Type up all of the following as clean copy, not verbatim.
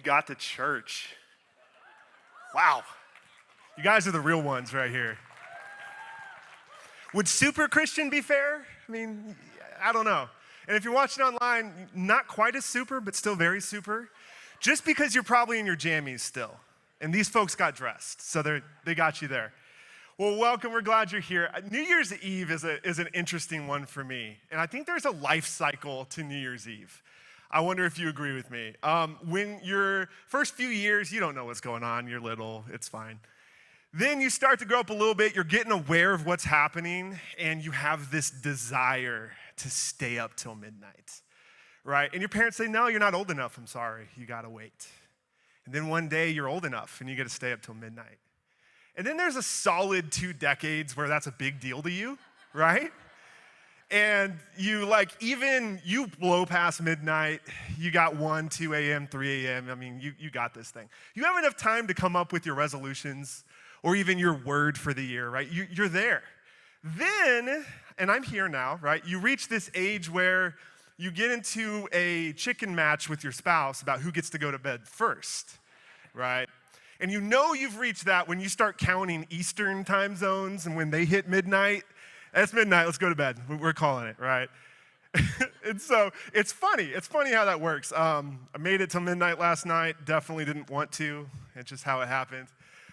got to church. Wow. You guys are the real ones right here. Would super Christian be fair? I mean, I don't know. And if you're watching online, not quite as super, but still very super, just because you're probably in your jammies still. And these folks got dressed, so they got you there. Well, welcome. We're glad you're here. New Year's Eve is an interesting one for me. And I think there's a life cycle to New Year's Eve. I wonder if you agree with me. When your first few years, you don't know what's going on. You're little. It's fine. Then you start to grow up a little bit. You're getting aware of what's happening, and you have this desire to stay up till midnight, right? And your parents say, no, you're not old enough. I'm sorry. You got to wait. And then one day you're old enough, and you get to stay up till midnight. And then there's a solid 2 decades where that's a big deal to you, right? And you blow past midnight, you got 1, 2 a.m., 3 a.m., I mean, you got this thing. You have enough time to come up with your resolutions or even your word for the year, right? You're there. Then, and I'm here now, right? You reach this age where you get into a chicken match with your spouse about who gets to go to bed first, right? And you know you've reached that when you start counting Eastern time zones, and when they hit midnight, it's midnight, let's go to bed. We're calling it, right? And so it's funny. It's funny how that works. I made it till midnight last night. Definitely didn't want to. It's just how it happened.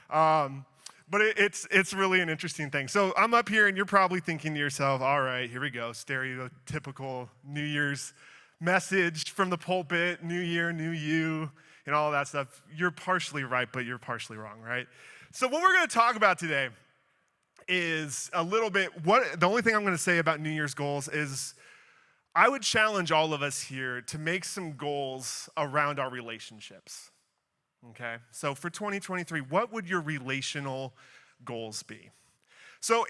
But it's really an interesting thing. So I'm up here, and you're probably thinking to yourself, all right, here we go, stereotypical New Year's message from the pulpit, new year, new you, and all that stuff. You're partially right, but you're partially wrong, right? So what we're going to talk about today is a little bit, the only thing I'm going to say about New Year's goals is I would challenge all of us here to make some goals around our relationships, okay? So for 2023, what would your relational goals be? So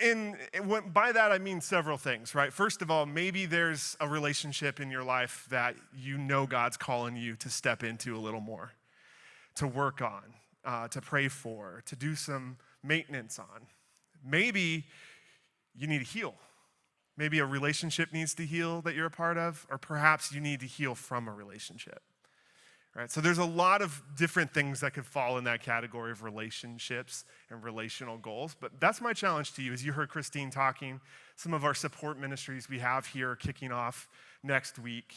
by that, I mean several things, right? First of all, maybe there's a relationship in your life that you know God's calling you to step into a little more, to work on, to pray for, to do some maintenance on. Maybe you need to heal. Maybe a relationship needs to heal that you're a part of, or perhaps you need to heal from a relationship. Right? So there's a lot of different things that could fall in that category of relationships and relational goals. But that's my challenge to you. As you heard Christine talking, some of our support ministries we have here are kicking off next week.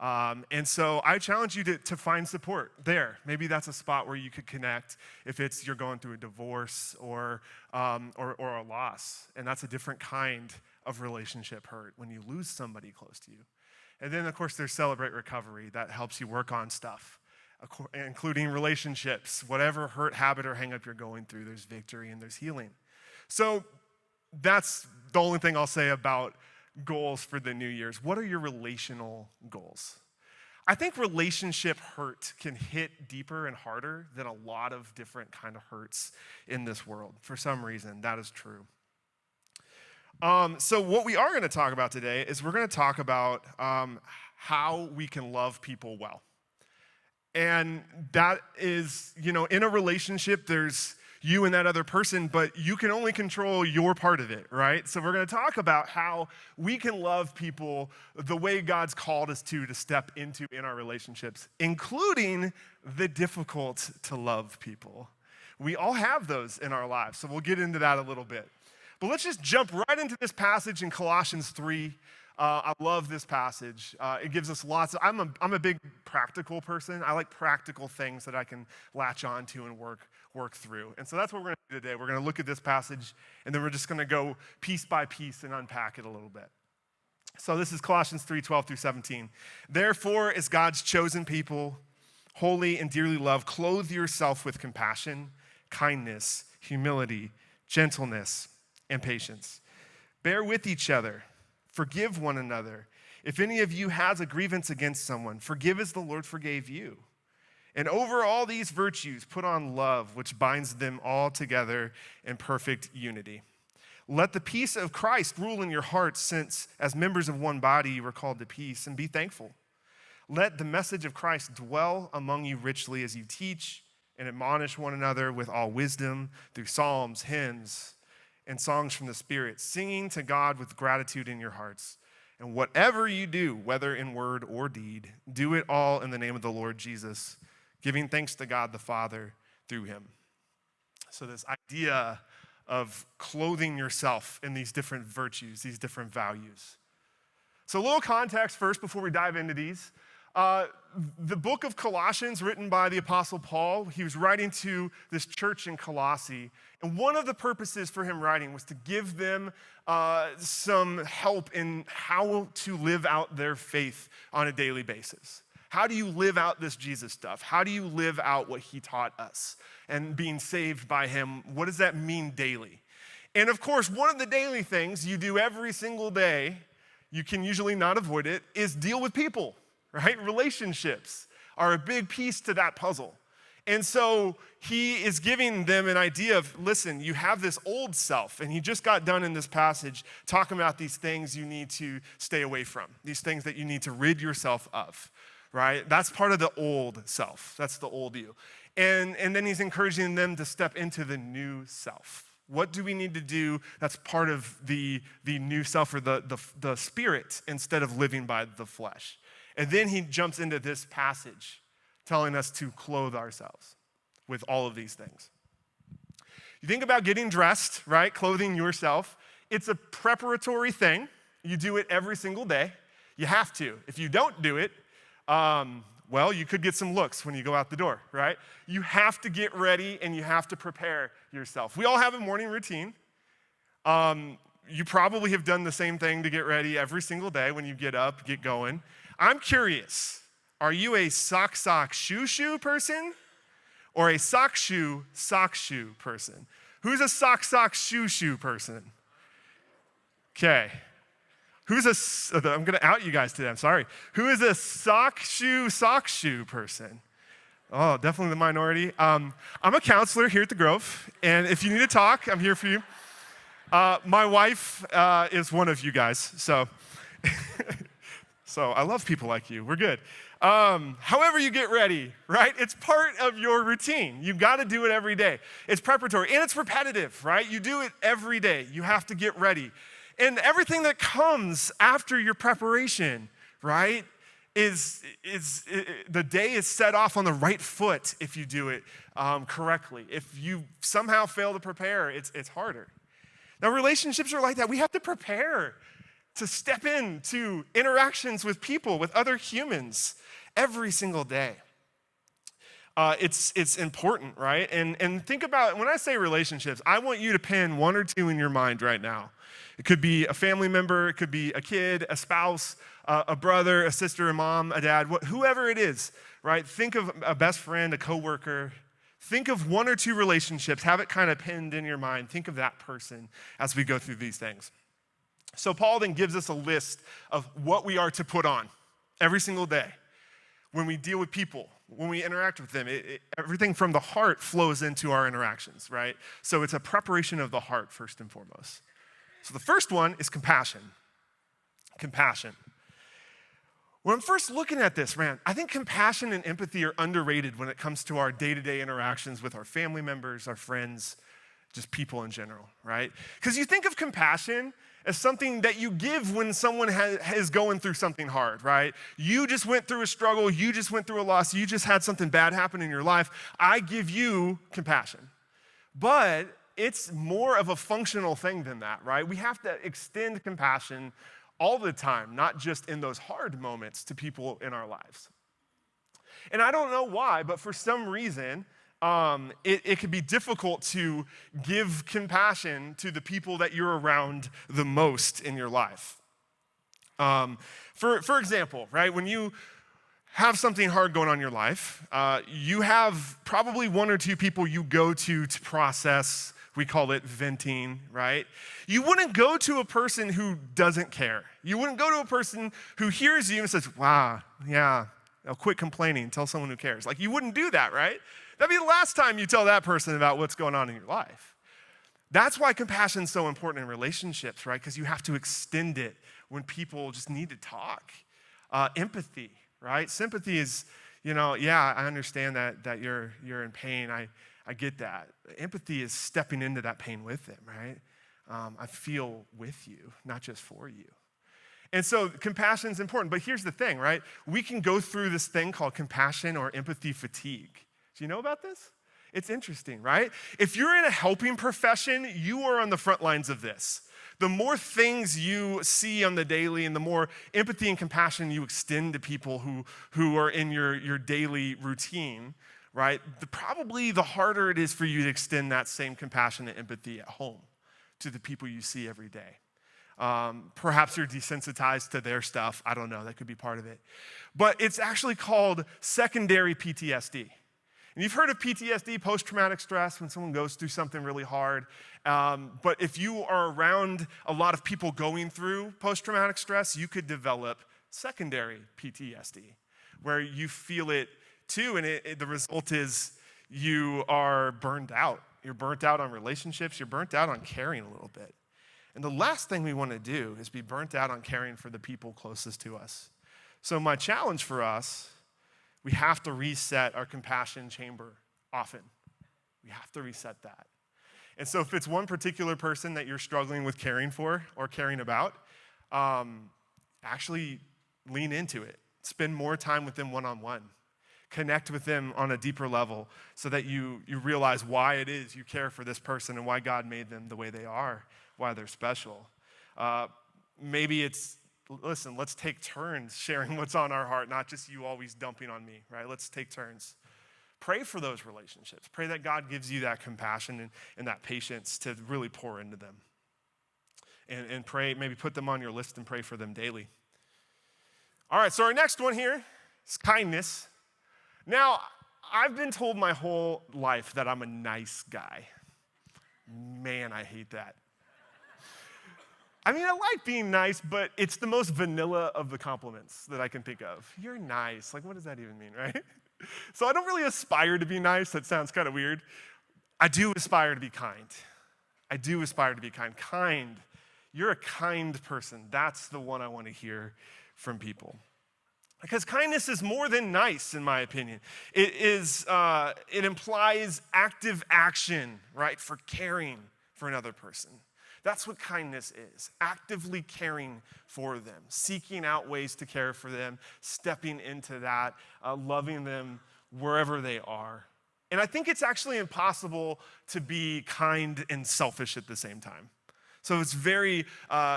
And so I challenge you to find support there. Maybe that's a spot where you could connect if you're going through a divorce or a loss. And that's a different kind of relationship hurt when you lose somebody close to you. And then, of course, there's Celebrate Recovery that helps you work on stuff, including relationships. Whatever hurt, habit, or hang up you're going through, there's victory and there's healing. So that's the only thing I'll say about goals for the New Year's. What are your relational goals? I think relationship hurt can hit deeper and harder than a lot of different kind of hurts in this world. For some reason, that is true. So what we are going to talk about today is we're going to talk about how we can love people well. And that is, in a relationship, there's you and that other person, but you can only control your part of it, right? So we're going to talk about how we can love people the way God's called us to step into in our relationships, including the difficult to love people. We all have those in our lives, so we'll get into that a little bit. But let's just jump right into this passage in Colossians 3. I love this passage. It gives us I'm a big practical person. I like practical things that I can latch onto and work through. And so that's what we're going to do today. We're going to look at this passage, and then we're just going to go piece by piece and unpack it a little bit. So this is Colossians 3:12 through 17. Therefore, as God's chosen people, holy and dearly loved, clothe yourself with compassion, kindness, humility, gentleness, and patience. Bear with each other. Forgive one another. If any of you has a grievance against someone, forgive as the Lord forgave you. And over all these virtues, put on love, which binds them all together in perfect unity. Let the peace of Christ rule in your hearts, since as members of one body you were called to peace, and be thankful. Let the message of Christ dwell among you richly as you teach and admonish one another with all wisdom through psalms, hymns, and songs from the Spirit, singing to God with gratitude in your hearts. And whatever you do, whether in word or deed, do it all in the name of the Lord Jesus, giving thanks to God the Father through him. So this idea of clothing yourself in these different virtues, these different values. So a little context first before we dive into these. The book of Colossians, written by the Apostle Paul, he was writing to this church in Colossae. And one of the purposes for him writing was to give them some help in how to live out their faith on a daily basis. How do you live out this Jesus stuff? How do you live out what he taught us? And being saved by him, what does that mean daily? And of course, one of the daily things you do every single day, you can usually not avoid it, is deal with people, right? Relationships are a big piece to that puzzle. And so he is giving them an idea of, listen, you have this old self, and he just got done in this passage talking about these things you need to stay away from, these things that you need to rid yourself of, right? That's part of the old self. That's the old you. And then he's encouraging them to step into the new self. What do we need to do that's part of the new self or the spirit instead of living by the flesh? And then he jumps into this passage telling us to clothe ourselves with all of these things. You think about getting dressed, right? Clothing yourself. It's a preparatory thing. You do it every single day. You have to. If you don't do it, well, you could get some looks when you go out the door, right? You have to get ready and you have to prepare yourself. We all have a morning routine. You probably have done the same thing to get ready every single day when you get up, get going. I'm curious, are you a sock shoe person or a sock shoe person? Who's a sock shoe person? Okay. I'm going to out you guys today, I'm sorry. Who is a sock shoe person? Oh, definitely the minority. I'm a counselor here at the Grove, and if you need to talk, I'm here for you. My wife is one of you guys, so I love people like you. We're good. However you get ready, right? It's part of your routine. You've got to do it every day. It's preparatory, and it's repetitive, right? You do it every day. You have to get ready. And everything that comes after your preparation, right, is the day is set off on the right foot if you do it correctly. If you somehow fail to prepare, it's harder. Now, relationships are like that. We have to prepare to step into interactions with people, with other humans, every single day. It's important, right? And think about, when I say relationships, I want you to pin one or two in your mind right now. It could be a family member, it could be a kid, a spouse, a brother, a sister, a mom, a dad, whoever it is, right? Think of a best friend, a coworker. Think of one or two relationships, have it kind of pinned in your mind. Think of that person as we go through these things. So Paul then gives us a list of what we are to put on every single day when we deal with people, when we interact with them. Everything from the heart flows into our interactions, right? So it's a preparation of the heart first and foremost. So the first one is compassion. Compassion. When I'm first looking at this, man, I think compassion and empathy are underrated when it comes to our day-to-day interactions with our family members, our friends, just people in general, right? Because you think of compassion as something that you give when someone is going through something hard, right? You just went through a struggle, you just went through a loss, you just had something bad happen in your life. I give you compassion. But it's more of a functional thing than that, right? We have to extend compassion all the time, not just in those hard moments to people in our lives. And I don't know why, but for some reason, it can be difficult to give compassion to the people that you're around the most in your life. For example, right, when you have something hard going on in your life, you have probably one or two people you go to process. We call it venting, right? You wouldn't go to a person who doesn't care. You wouldn't go to a person who hears you and says, wow, yeah, I'll quit complaining, tell someone who cares. Like, you wouldn't do that, right? That'd be the last time you tell that person about what's going on in your life. That's why compassion is so important in relationships, right? Because you have to extend it when people just need to talk. Empathy, right? Sympathy is, yeah, I understand that you're in pain. I get that. Empathy is stepping into that pain with them, right? I feel with you, not just for you. And so compassion is important. But here's the thing, right? We can go through this thing called compassion or empathy fatigue. Do you know about this? It's interesting, right? If you're in a helping profession, you are on the front lines of this. The more things you see on the daily and the more empathy and compassion you extend to people who are in your daily routine, right? Probably the harder it is for you to extend that same compassion and empathy at home to the people you see every day. Perhaps you're desensitized to their stuff. I don't know. That could be part of it. But it's actually called secondary PTSD. And you've heard of PTSD, post-traumatic stress, when someone goes through something really hard. But if you are around a lot of people going through post-traumatic stress, you could develop secondary PTSD, where you feel it too, and the result is you are burned out. You're burnt out on relationships. You're burnt out on caring a little bit. And the last thing we want to do is be burnt out on caring for the people closest to us. So my challenge for us, we have to reset our compassion chamber often. We have to reset that. And so if it's one particular person that you're struggling with caring for or caring about, actually lean into it. Spend more time with them one-on-one. Connect with them on a deeper level so that you realize why it is you care for this person and why God made them the way they are, why they're special. Maybe it's, listen, let's take turns sharing what's on our heart, not just you always dumping on me, right? Let's take turns. Pray for those relationships. Pray that God gives you that compassion and that patience to really pour into them. And pray, maybe put them on your list and pray for them daily. All right, so our next one here is kindness. Now, I've been told my whole life that I'm a nice guy. Man, I hate that. I mean, I like being nice, but it's the most vanilla of the compliments that I can think of. You're nice. Like, what does that even mean, right? So I don't really aspire to be nice. That sounds kind of weird. I do aspire to be kind. I do aspire to be kind. Kind. You're a kind person. That's the one I want to hear from people. Because kindness is more than nice, in my opinion. It implies active action, right, for caring for another person. That's what kindness is, actively caring for them, seeking out ways to care for them, stepping into that, loving them wherever they are. And I think it's actually impossible to be kind and selfish at the same time. So it's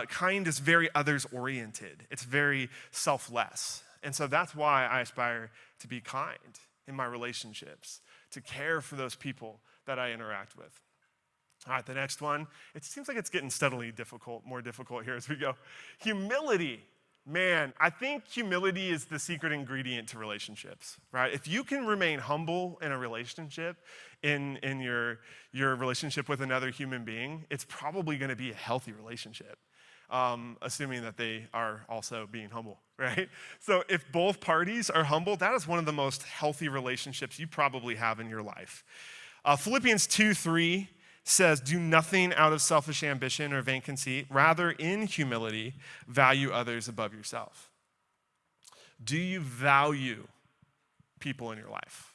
kind is very others-oriented. It's very selfless. And so that's why I aspire to be kind in my relationships, to care for those people that I interact with. All right, the next one. It seems like it's getting steadily more difficult here as we go. Humility. Man, I think humility is the secret ingredient to relationships, right? If you can remain humble in a relationship, in your relationship with another human being, it's probably going to be a healthy relationship. Assuming that they are also being humble, right? So if both parties are humble, that is one of the most healthy relationships you probably have in your life. Philippians 2:3 says, do nothing out of selfish ambition or vain conceit. Rather, in humility, value others above yourself. Do you value people in your life?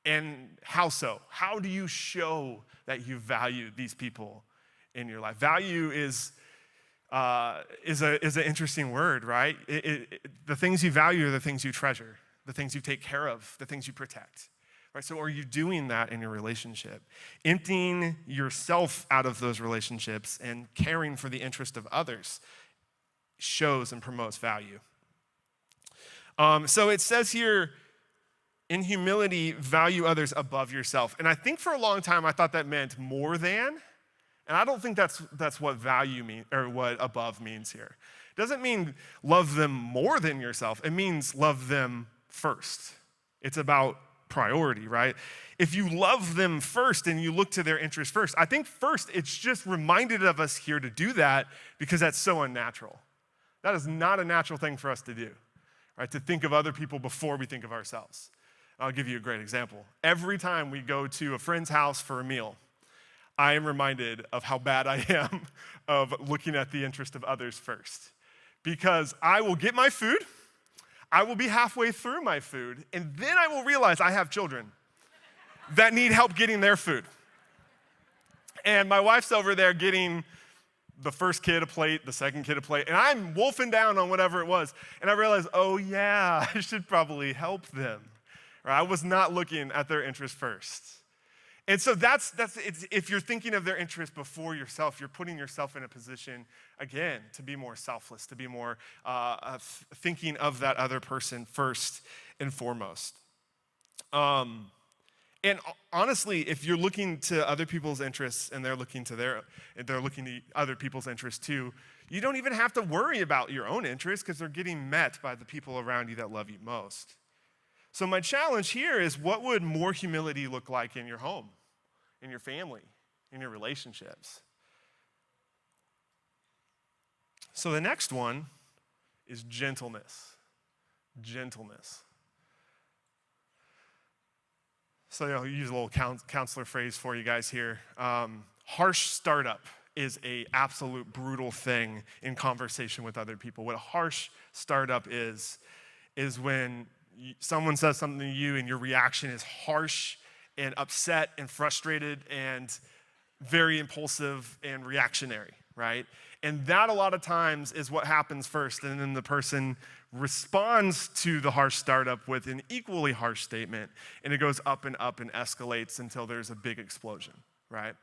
And how so? How do you show that you value these people in your life? Value is an interesting word, right? The things you value are the things you treasure, the things you take care of, the things you protect, right? So are you doing that in your relationship? Emptying yourself out of those relationships and caring for the interest of others shows and promotes value. So it says here, in humility, value others above yourself. And I think for a long time I thought that meant more than. And I don't think that's what value means or what above means here. It doesn't mean love them more than yourself. It means love them first. It's about priority, right? If you love them first and you look to their interests first, I think first it's just reminded of us here to do that because that's so unnatural. That is not a natural thing for us to do, right? To think of other people before we think of ourselves. I'll give you a great example. Every time we go to a friend's house for a meal, I am reminded of how bad I am of looking at the interest of others first. Because I will get my food, I will be halfway through my food, and then I will realize I have children that need help getting their food. And my wife's over there getting the first kid a plate, the second kid a plate, and I'm wolfing down on whatever it was. And I realized, oh yeah, I should probably help them. Or I was not looking at their interest first. And so if you're thinking of their interest before yourself, you're putting yourself in a position, again, to be more selfless, to be more thinking of that other person first and foremost. And honestly, if you're looking to other people's interests and they're looking to other people's interests too, you don't even have to worry about your own interests because they're getting met by the people around you that love you most. So my challenge here is, what would more humility look like in your home, in your family, in your relationships? So the next one is gentleness. Gentleness. So I'll use a little counselor phrase for you guys here. Harsh startup is a absolute brutal thing in conversation with other people. What a harsh startup is when someone says something to you and your reaction is harsh and upset and frustrated and very impulsive and reactionary, right? And that a lot of times is what happens first, and then the person responds to the harsh startup with an equally harsh statement, and it goes up and up and escalates until there's a big explosion, right?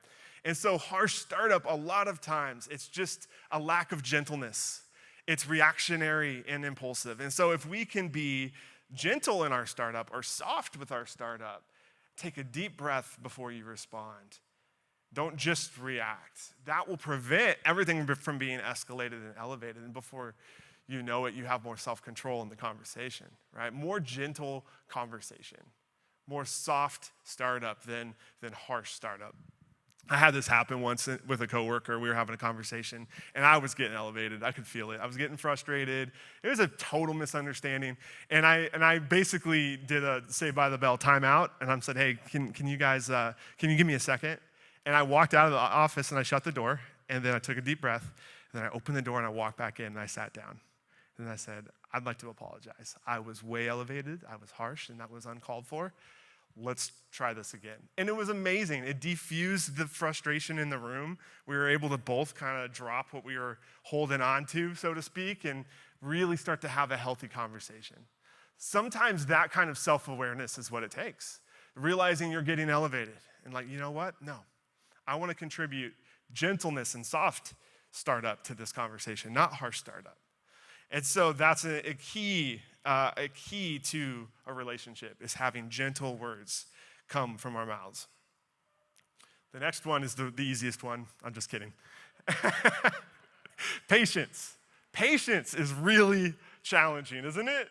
And so harsh startup, a lot of times, it's just a lack of gentleness. It's reactionary and impulsive. And so if we can be gentle in our startup or soft with our startup, take a deep breath before you respond. Don't just react. That will prevent everything from being escalated and elevated. And before you know it, you have more self-control in the conversation, right? More gentle conversation, more soft startup than harsh startup. I had this happen once with a coworker. We were having a conversation, and I was getting elevated. I could feel it. I was getting frustrated. It was a total misunderstanding, and I basically did a Saved by the Bell timeout, and I said, "Hey, can you guys can you give me a second?" And I walked out of the office and I shut the door, and then I took a deep breath, and then I opened the door and I walked back in and I sat down, and I said, "I'd like to apologize. I was way elevated. I was harsh, and that was uncalled for. Let's try this again." And it was amazing. It diffused the frustration in the room. We were able to both kind of drop what we were holding on to, so to speak, and really start to have a healthy conversation. Sometimes that kind of self-awareness is what it takes. Realizing you're getting elevated and like, you know what? No, I want to contribute gentleness and soft startup to this conversation, not harsh startup. And so that's a key to a relationship, is having gentle words come from our mouths. The next one is the easiest one. I'm just kidding. Patience. Patience is really challenging, isn't it?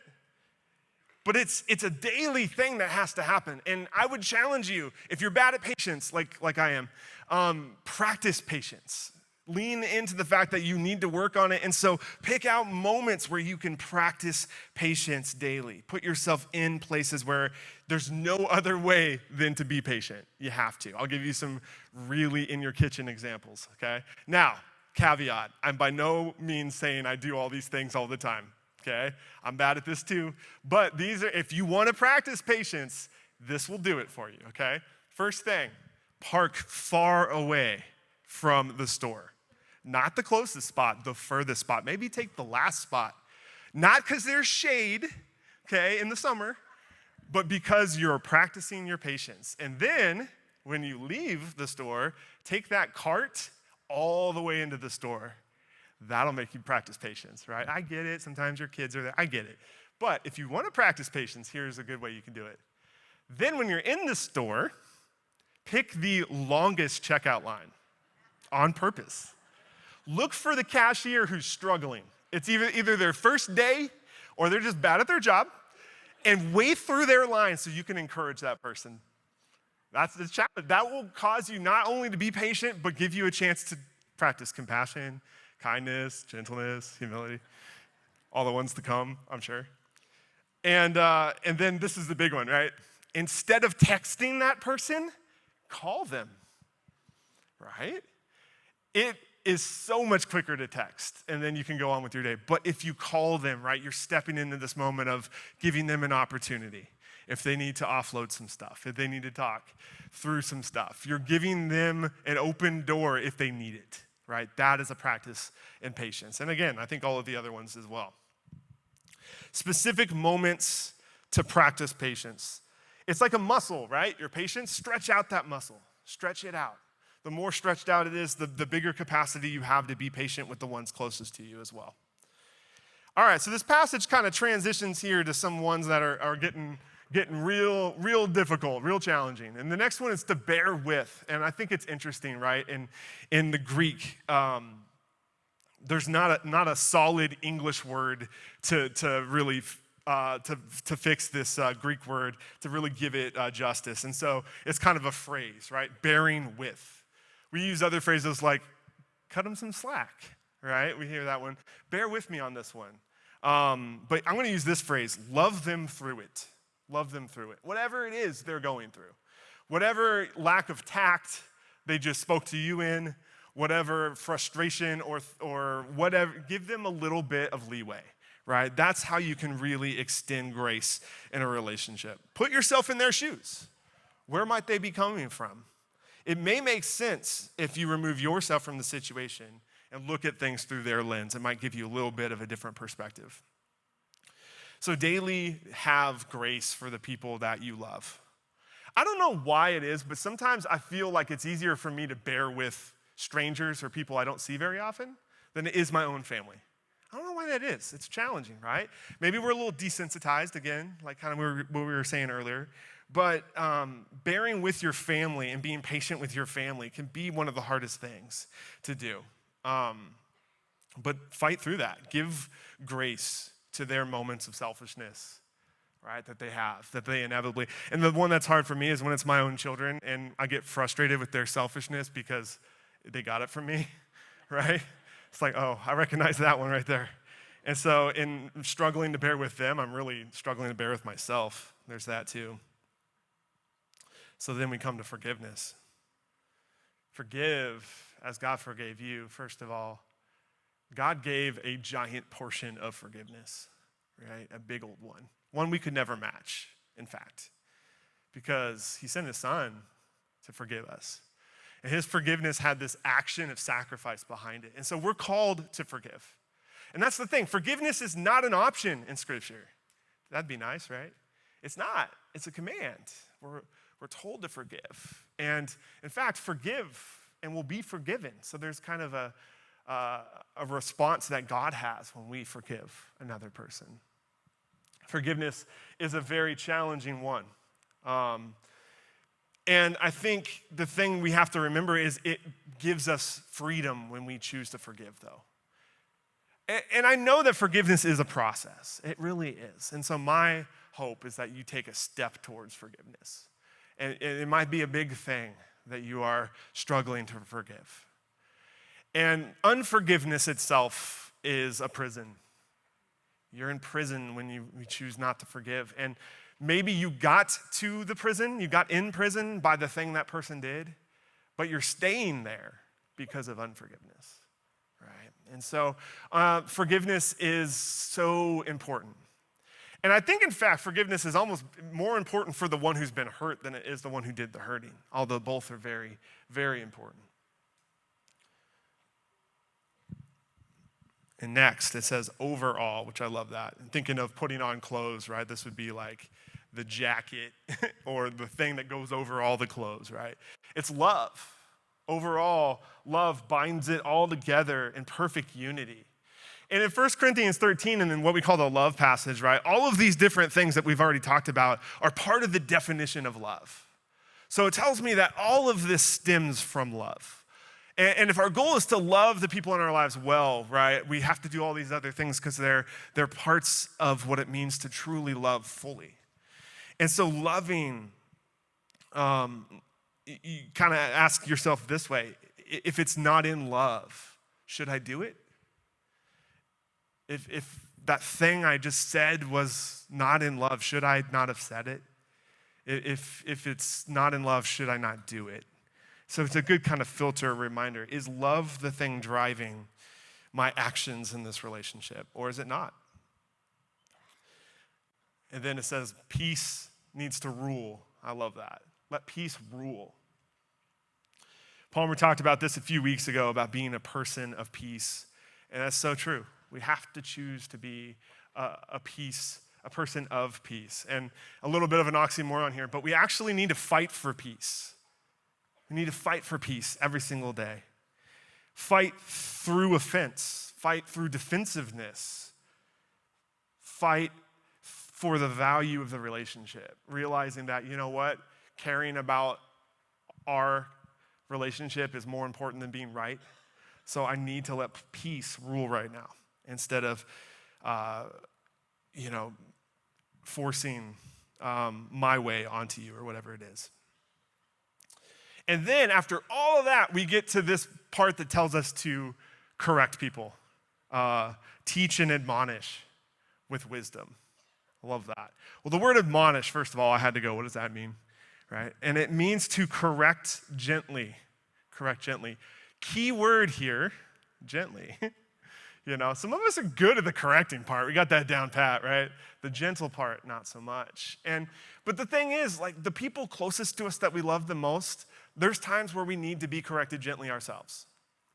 But it's a daily thing that has to happen. And I would challenge you, if you're bad at patience, like I am, practice patience. Lean into the fact that you need to work on it. And so pick out moments where you can practice patience daily. Put yourself in places where there's no other way than to be patient. You have to. I'll give you some really in your kitchen examples, okay? Now, caveat, I'm by no means saying I do all these things all the time, okay? I'm bad at this too. But these are, if you want to practice patience, this will do it for you, okay? First thing, park far away from the store. Not the closest spot, the furthest spot. Maybe take the last spot. Not because there's shade, okay, in the summer, but because you're practicing your patience. And then, when you leave the store, take that cart all the way into the store. That'll make you practice patience, right? I get it. Sometimes your kids are there. I get it. But if you want to practice patience, here's a good way you can do it. Then when you're in the store, pick the longest checkout line on purpose. Look for the cashier who's struggling. It's either their first day or they're just bad at their job, and wait through their line so you can encourage that person. That's the challenge. That will cause you not only to be patient, but give you a chance to practice compassion, kindness, gentleness, humility, all the ones to come, I'm sure. And then this is the big one, right? Instead of texting that person, call them, right? It is so much quicker to text, and then you can go on with your day. But if you call them, right, you're stepping into this moment of giving them an opportunity. If they need to offload some stuff, if they need to talk through some stuff, you're giving them an open door if they need it, right? That is a practice in patience. And again, I think all of the other ones as well. Specific moments to practice patience. It's like a muscle, right? Your patience, stretch out that muscle. Stretch it out. The more stretched out it is, the bigger capacity you have to be patient with the ones closest to you as well. All right, so this passage kind of transitions here to some ones that are getting real difficult, real challenging. And the next one is to bear with. And I think it's interesting, right? In the Greek, there's not a solid English word to really to fix this Greek word, to really give it justice. And so it's kind of a phrase, right? Bearing with. We use other phrases like, cut them some slack, right? We hear that one. Bear with me on this one. But I'm going to use this phrase, love them through it. Love them through it. Whatever it is they're going through. Whatever lack of tact they just spoke to you in, whatever frustration or whatever, give them a little bit of leeway, right? That's how you can really extend grace in a relationship. Put yourself in their shoes. Where might they be coming from? It may make sense if you remove yourself from the situation and look at things through their lens. It might give you a little bit of a different perspective. So daily have grace for the people that you love. I don't know why it is, but sometimes I feel like it's easier for me to bear with strangers or people I don't see very often than it is my own family. I don't know why that is. It's challenging, right? Maybe we're a little desensitized again, like kind of what we were saying earlier. But bearing with your family and being patient with your family can be one of the hardest things to do. But fight through that. Give grace to their moments of selfishness, right, that they have, that they inevitably, and the one that's hard for me is when it's my own children and I get frustrated with their selfishness because they got it from me, right? It's like, oh, I recognize that one right there. And so in struggling to bear with them, I'm really struggling to bear with myself. There's that too. So then we come to forgiveness. Forgive as God forgave you, first of all. God gave a giant portion of forgiveness, right? A big old one we could never match, in fact, because he sent his son to forgive us. And his forgiveness had this action of sacrifice behind it. And so we're called to forgive. And that's the thing. Forgiveness is not an option in Scripture. That'd be nice, right? It's not. It's a command. We're told to forgive. And in fact, forgive and we'll be forgiven. So there's kind of a response that God has when we forgive another person. Forgiveness is a very challenging one. And I think the thing we have to remember is it gives us freedom when we choose to forgive, though. And I know that forgiveness is a process. It really is. And so my hope is that you take a step towards forgiveness. And it might be a big thing that you are struggling to forgive. And unforgiveness itself is a prison. You're in prison when you choose not to forgive. And maybe you got to the prison, you got in prison by the thing that person did, but you're staying there because of unforgiveness, right? And so forgiveness is so important. And I think, in fact, forgiveness is almost more important for the one who's been hurt than it is the one who did the hurting, although both are very, very important. And next, it says overall, which I love that. And thinking of putting on clothes, right? This would be like the jacket or the thing that goes over all the clothes, right? It's love. Overall, love binds it all together in perfect unity. And in 1 Corinthians 13, and in what we call the love passage, right? All of these different things that we've already talked about are part of the definition of love. So it tells me that all of this stems from love. And if our goal is to love the people in our lives well, right, we have to do all these other things because they're parts of what it means to truly love fully. And so loving, you kind of ask yourself this way, if it's not in love, should I do it? If that thing I just said was not in love, should I not have said it? If it's not in love, should I not do it? So it's a good kind of filter reminder. Is love the thing driving my actions in this relationship, or is it not? And then it says peace needs to rule. I love that. Let peace rule. Palmer talked about this a few weeks ago about being a person of peace, and that's so true. We have to choose to be a person of peace. And a little bit of an oxymoron here, but we actually need to fight for peace. We need to fight for peace every single day. Fight through offense, fight through defensiveness, fight for the value of the relationship, realizing that, you know what, caring about our relationship is more important than being right. So I need to let peace rule right now instead of, forcing my way onto you or whatever it is. And then after all of that, we get to this part that tells us to correct people, teach and admonish with wisdom. I love that. Well, the word admonish, first of all, I had to go, what does that mean? Right? And it means to correct gently. Correct gently. Key word here, gently. Some of us are good at the correcting part. We got that down pat, right? The gentle part, not so much. But the thing is, like the people closest to us that we love the most, there's times where we need to be corrected gently ourselves.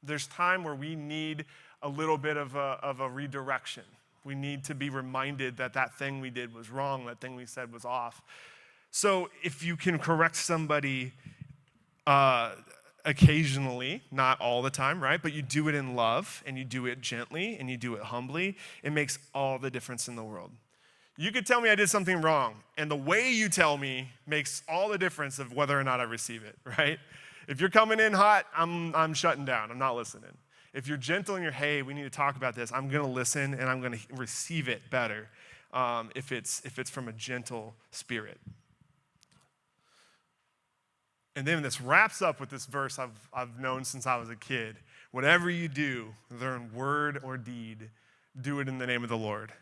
There's time where we need a little bit of a redirection. We need to be reminded that thing we did was wrong, that thing we said was off. So if you can correct somebody occasionally, not all the time, right? But you do it in love, and you do it gently, and you do it humbly, it makes all the difference in the world. You could tell me I did something wrong, and the way you tell me makes all the difference of whether or not I receive it, right? If you're coming in hot, I'm shutting down. I'm not listening. If you're gentle and you're, hey, we need to talk about this, I'm going to listen, and I'm going to receive it better if it's from a gentle spirit. And then this wraps up with this verse I've known since I was a kid. Whatever you do, whether in word or deed, do it in the name of the Lord.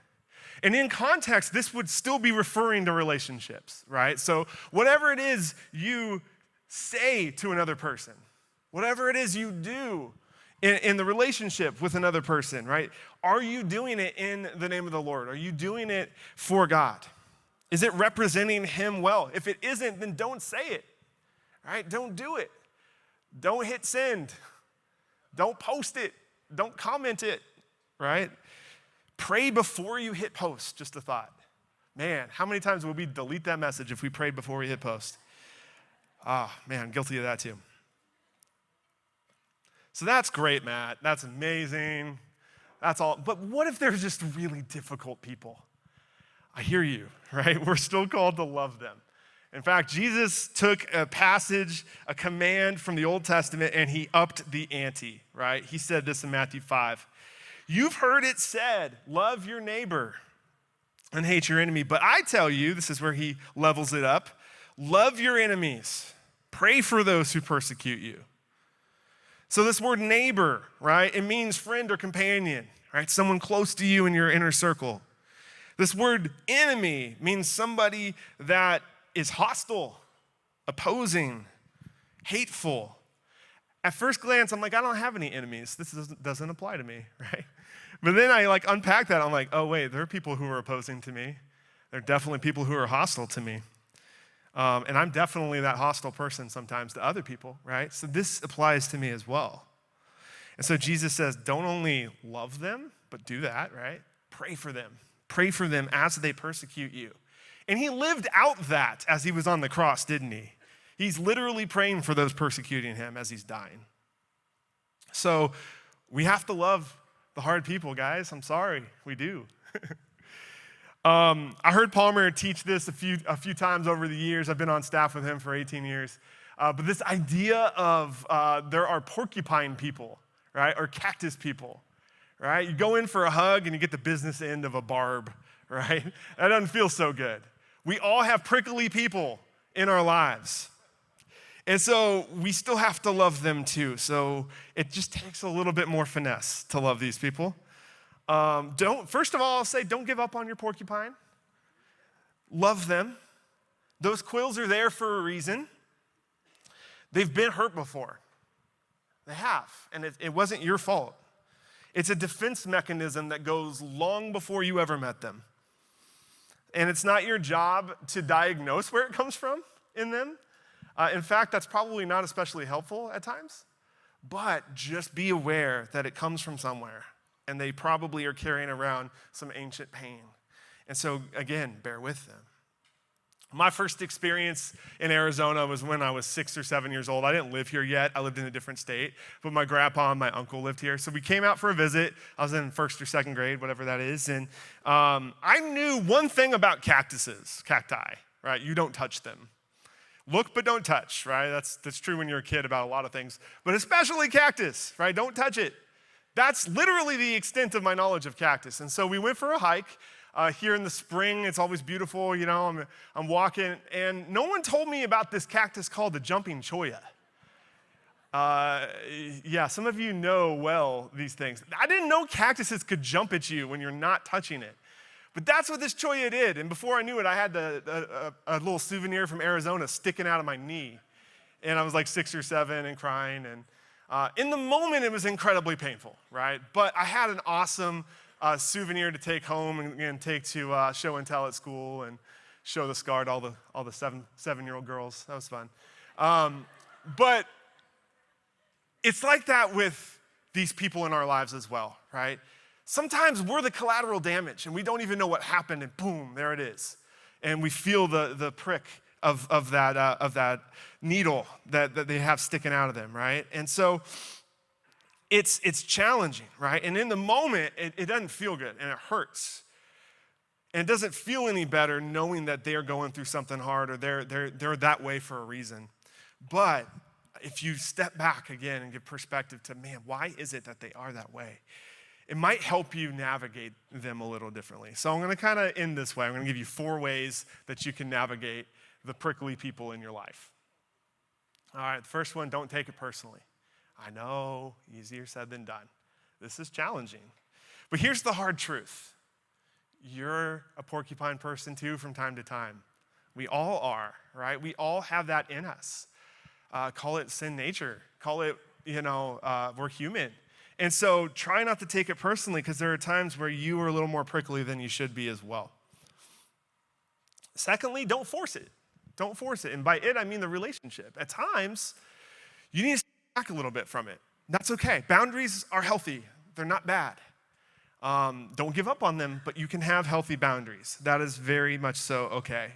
And in context, this would still be referring to relationships, right? So whatever it is you say to another person, whatever it is you do in the relationship with another person, right? Are you doing it in the name of the Lord? Are you doing it for God? Is it representing Him well? If it isn't, then don't say it. Right? Don't do it. Don't hit send. Don't post it. Don't comment it, right? Pray before you hit post, just a thought. Man, how many times would we delete that message if we prayed before we hit post? Man, guilty of that too. So that's great, Matt. That's amazing. That's all. But what if there's just really difficult people? I hear you, right? We're still called to love them. In fact, Jesus took a passage, a command from the Old Testament, and he upped the ante, right? He said this in Matthew 5. You've heard it said, love your neighbor and hate your enemy. But I tell you, this is where he levels it up, love your enemies. Pray for those who persecute you. So this word neighbor, right? It means friend or companion, right? Someone close to you in your inner circle. This word enemy means somebody that is hostile, opposing, hateful. At first glance, I'm like, I don't have any enemies. This doesn't apply to me, right? But then I unpack that. I'm like, oh wait, there are people who are opposing to me. There are definitely people who are hostile to me. And I'm definitely that hostile person sometimes to other people, right? So this applies to me as well. And so Jesus says, don't only love them, but do that, right? Pray for them. Pray for them as they persecute you. And he lived out that as he was on the cross, didn't he? He's literally praying for those persecuting him as he's dying. So we have to love the hard people, guys. I'm sorry, we do. I heard Palmer teach this a few times over the years. I've been on staff with him for 18 years. But this idea of there are porcupine people, right? Or cactus people, right? You go in for a hug and you get the business end of a barb, right? That doesn't feel so good. We all have prickly people in our lives. And so we still have to love them too. So it just takes a little bit more finesse to love these people. First of all, I'll say don't give up on your porcupine. Love them. Those quills are there for a reason. They've been hurt before. They have, and it wasn't your fault. It's a defense mechanism that goes long before you ever met them. And it's not your job to diagnose where it comes from in them. In fact, that's probably not especially helpful at times, but just be aware that it comes from somewhere, and they probably are carrying around some ancient pain. And so, again, bear with them. My first experience in Arizona was when I was 6 or 7 years old. I didn't live here yet. I lived in a different state, but my grandpa and my uncle lived here. So we came out for a visit. I was in first or second grade, whatever that is. And I knew one thing about cacti, right? You don't touch them. Look, but don't touch, right? That's true when you're a kid about a lot of things, but especially cactus, right? Don't touch it. That's literally the extent of my knowledge of cactus. And so we went for a hike. Here in the spring, it's always beautiful, you know, I'm walking, and no one told me about this cactus called the jumping cholla. Yeah, some of you know well these things. I didn't know cactuses could jump at you when you're not touching it. But that's what this cholla did, and before I knew it, I had a little souvenir from Arizona sticking out of my knee. And I was like 6 or 7 and crying, and in the moment, it was incredibly painful, right? But I had an awesome souvenir to take home and take to show and tell at school and show the scar to all the seven-year-old girls. That was fun. But it's like that with these people in our lives as well, right? Sometimes we're the collateral damage and we don't even know what happened, and boom, there it is. And we feel the prick of that needle that they have sticking out of them, right? And so it's challenging, right? And in the moment, it doesn't feel good and it hurts. And it doesn't feel any better knowing that they're going through something hard or they're that way for a reason. But if you step back again and give perspective to, man, why is it that they are that way? It might help you navigate them a little differently. So I'm gonna kind of end this way. I'm gonna give you 4 ways that you can navigate the prickly people in your life. All right, the first one, don't take it personally. I know, easier said than done. This is challenging. But here's the hard truth. You're a porcupine person too from time to time. We all are, right? We all have that in us. Call it sin nature. Call it, we're human. And so try not to take it personally, because there are times where you are a little more prickly than you should be as well. Secondly, don't force it. Don't force it. And by it, I mean the relationship. At times, you need to step back a little bit from it. That's okay. Boundaries are healthy. They're not bad. Don't give up on them, but you can have healthy boundaries. That is very much so okay.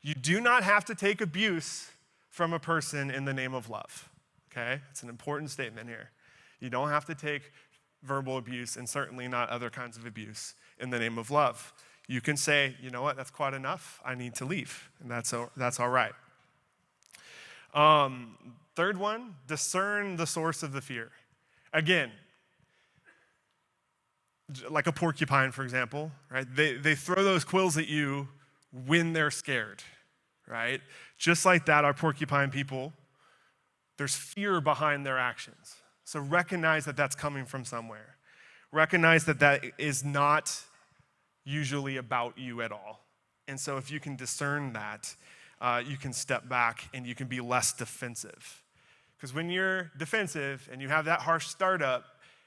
You do not have to take abuse from a person in the name of love, okay? It's an important statement here. You don't have to take verbal abuse, and certainly not other kinds of abuse, in the name of love. You can say, you know what, that's quite enough. I need to leave, and that's all right. Third one, discern the source of the fear. Again, like a porcupine, for example, right? They throw those quills at you when they're scared, right? Just like that, our porcupine people, there's fear behind their actions. So recognize that that's coming from somewhere. Recognize that that is not usually about you at all. And so if you can discern that, you can step back and you can be less defensive. Because when you're defensive and you have that harsh startup,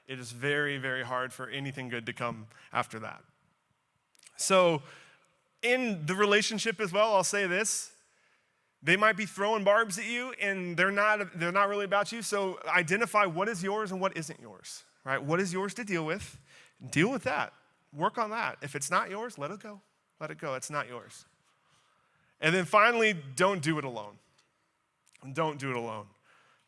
it is very, very hard for anything good to come after that. So in the relationship as well, I'll say this. They might be throwing barbs at you, and they're not really about you. So identify what is yours and what isn't yours, right? What is yours to deal with? Deal with that. Work on that. If it's not yours, let it go. Let it go. It's not yours. And then finally, don't do it alone. Don't do it alone.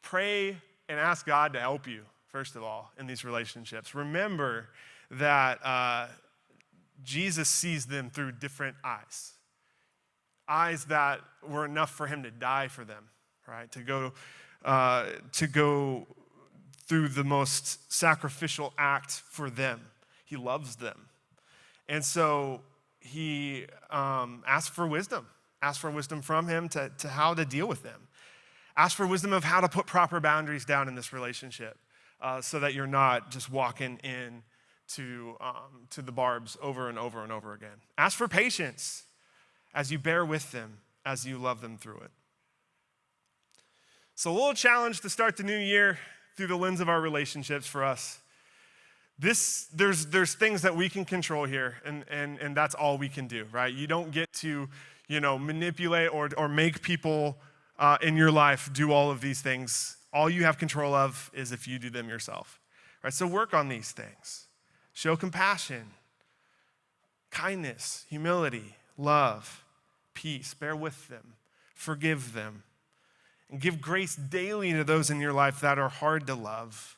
Pray and ask God to help you, first of all, in these relationships. Remember that Jesus sees them through different eyes. Eyes that were enough for him to die for them, right? To go through the most sacrificial act for them. He loves them. And so he asked for wisdom. Asked for wisdom from him to how to deal with them. Asked for wisdom of how to put proper boundaries down in this relationship so that you're not just walking in to the barbs over and over and over again. Ask for patience as you bear with them, as you love them through it. So a little challenge to start the new year through the lens of our relationships for us. There's things that we can control here, and that's all we can do, right? You don't get to, manipulate or make people in your life do all of these things. All you have control of is if you do them yourself. Right? So work on these things. Show compassion, kindness, humility, love, peace. Bear with them. Forgive them. And give grace daily to those in your life that are hard to love.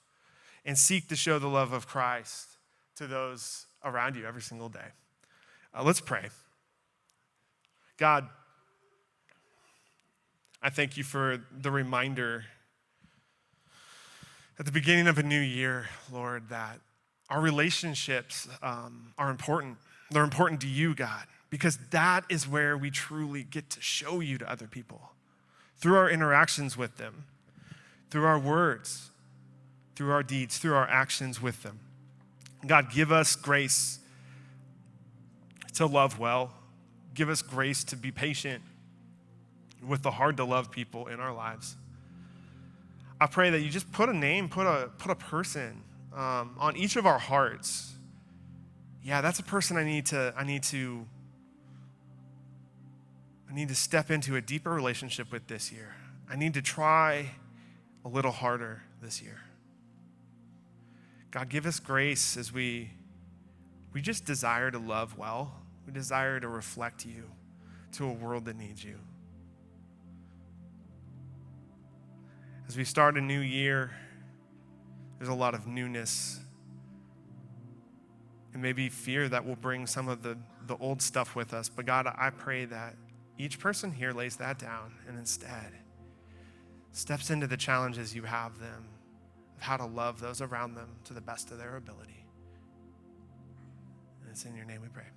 And seek to show the love of Christ to those around you every single day. Let's pray. God, I thank you for the reminder at the beginning of a new year, Lord, that our relationships are important. They're important to you, God, because that is where we truly get to show you to other people. Through our interactions with them, through our words, through our deeds, through our actions with them. God, give us grace to love well. Give us grace to be patient with the hard to love people in our lives. I pray that you just put a name, put a person on each of our hearts. Yeah, that's a person I need to step into a deeper relationship with this year. I need to try a little harder this year. God, give us grace as we just desire to love well. We desire to reflect you to a world that needs you. As we start a new year, there's a lot of newness and maybe fear that will bring some of the old stuff with us. But God, I pray that each person here lays that down and instead steps into the challenges you have them of how to love those around them to the best of their ability. And it's in your name we pray.